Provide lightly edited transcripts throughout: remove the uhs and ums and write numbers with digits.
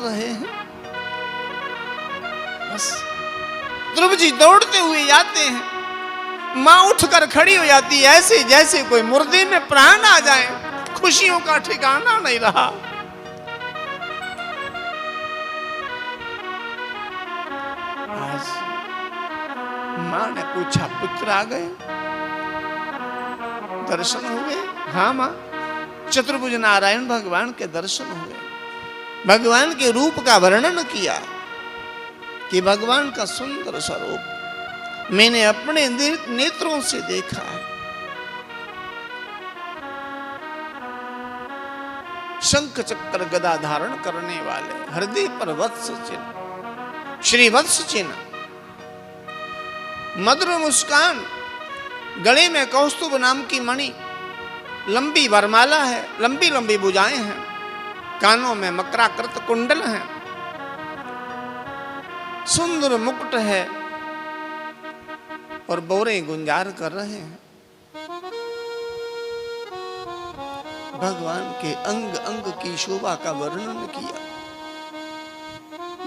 रहे हैं। बस ध्रुव जी दौड़ते हुए जाते हैं। मां उठकर खड़ी हो जाती है, ऐसे जैसे कोई मुर्दे में प्राण आ जाए। खुशियों का ठिकाना नहीं रहा। आज मां ने पूछा, पुत्र आ गए? दर्शन हुए? हाँ मां, चतुर्भुज नारायण भगवान के दर्शन हुए। भगवान के रूप का वर्णन किया कि भगवान का सुंदर स्वरूप मैंने अपने नेत्रों से देखा है। शंख चक्र गदा धारण करने वाले, हृदय पर वत्स चिन्ह, श्री वत्स चिन्ह, मधुर मुस्कान, गले में कौस्तुभ नाम की मणि, लंबी वरमाला है, लंबी लंबी भुजाएं हैं, कानों में मकराकृत कुंडल हैं, सुंदर मुकुट है और बोरे गुंजार कर रहे हैं। भगवान के अंग अंग की शोभा का वर्णन किया।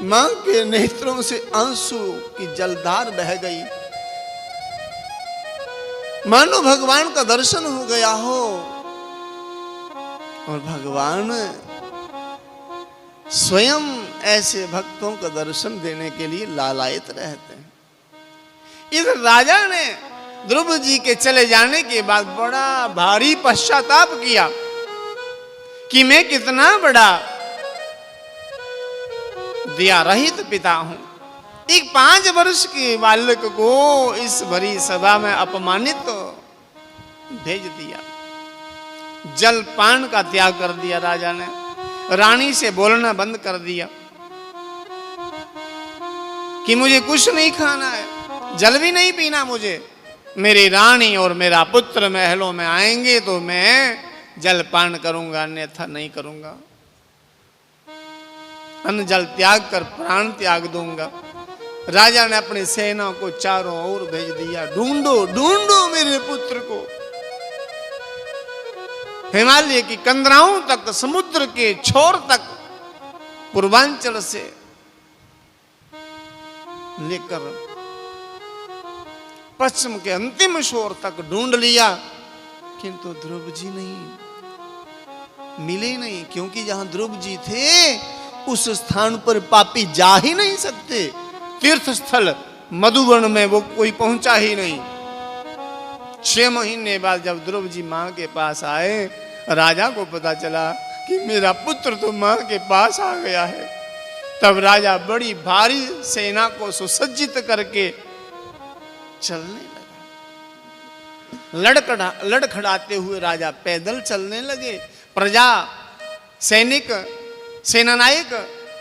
मां के नेत्रों से आंसू की जलधार बह गई, मानो भगवान का दर्शन हो गया हो। और भगवान स्वयं ऐसे भक्तों को दर्शन देने के लिए लालायित रहते हैं। इस राजा ने ध्रुव जी के चले जाने के बाद बड़ा भारी पश्चाताप किया कि मैं कितना बड़ा दया रहित पिता हूं। एक 5 वर्ष के बालक को इस भरी सभा में अपमानित भेज दिया। जल पान का त्याग कर दिया राजा ने, रानी से बोलना बंद कर दिया कि मुझे कुछ नहीं खाना है, जल भी नहीं पीना मुझे। मेरी रानी और मेरा पुत्र महलों में आएंगे तो मैं जल पान करूंगा, अन्यथा नहीं करूंगा। अन्न जल त्याग कर प्राण त्याग दूंगा। राजा ने अपनी सेना को चारों ओर भेज दिया, ढूंढो ढूंढो मेरे पुत्र को। हिमालय की कंदराओं तक, समुद्र के छोर तक, पूर्वांचल से लेकर पश्चिम के अंतिम छोर तक ढूंढ लिया, किंतु ध्रुव जी नहीं मिले नहीं। क्योंकि जहां ध्रुव जी थे उस स्थान पर पापी जा ही नहीं सकते। तीर्थ स्थल मधुवन में वो कोई पहुंचा ही नहीं। 6 महीने बाद जब ध्रुव जी मां के पास आए, राजा को पता चला कि मेरा पुत्र तो मां के पास आ गया है। तब राजा बड़ी भारी सेना को सुसज्जित करके चलने लगा। लड़खड़ाते हुए राजा पैदल चलने लगे। प्रजा, सैनिक, सेनानायक,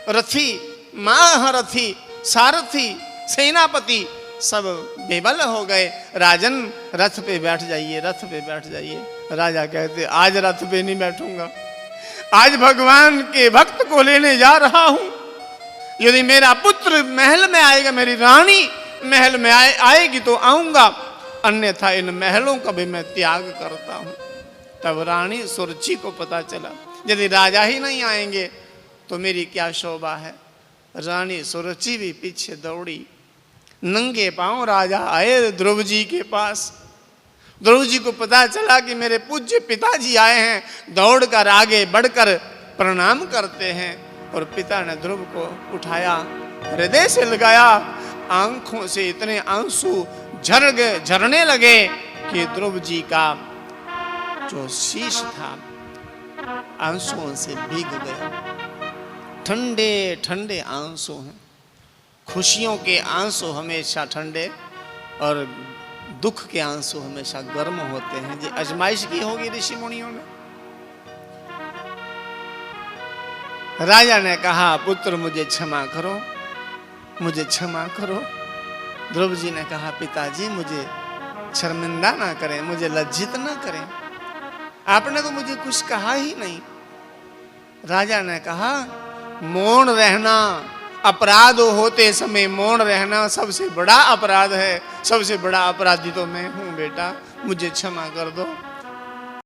रथी, महारथी, सारथी, सेनापति सब बेबल हो गए। राजन रथ पे बैठ जाइए, रथ पे बैठ जाइए। राजा कहते आज रथ पे नहीं बैठूंगा, आज भगवान के भक्त को लेने जा रहा हूं। यदि मेरा पुत्र महल में आएगा, मेरी रानी महल में आएगी तो आऊंगा, अन्यथा इन महलों का भी मैं त्याग करता हूं। तब रानी सुरुचि को पता चला यदि राजा ही नहीं आएंगे तो मेरी क्या शोभा है। रानी सुरुचि भी पीछे दौड़ी। नंगे पांव राजा आए ध्रुव जी के पास। ध्रुव जी को पता चला कि मेरे पूज्य पिताजी आए हैं। दौड़कर आगे बढ़कर प्रणाम करते हैं और पिता ने ध्रुव को उठाया, हृदय से लगाया। आंखों से इतने आंसू झरने लगे कि ध्रुव जी का जो शीश था आंसुओं से भीग गया। ठंडे ठंडे आंसू हैं। खुशियों के आंसू हमेशा ठंडे और दुख के आंसू हमेशा गर्म होते हैं। ये आजमाइश की होगी ऋषि मुनियों ने। राजा ने कहा पुत्र मुझे क्षमा करो, मुझे क्षमा करो। ध्रुव जी ने कहा पिताजी मुझे शर्मिंदा ना करें, मुझे लज्जित ना करें, आपने तो मुझे कुछ कहा ही नहीं। राजा ने कहा मौन रहना, अपराध होते समय मौन रहना सबसे बड़ा अपराध है। सबसे बड़ा अपराधी तो मैं हूं बेटा, मुझे क्षमा कर दो।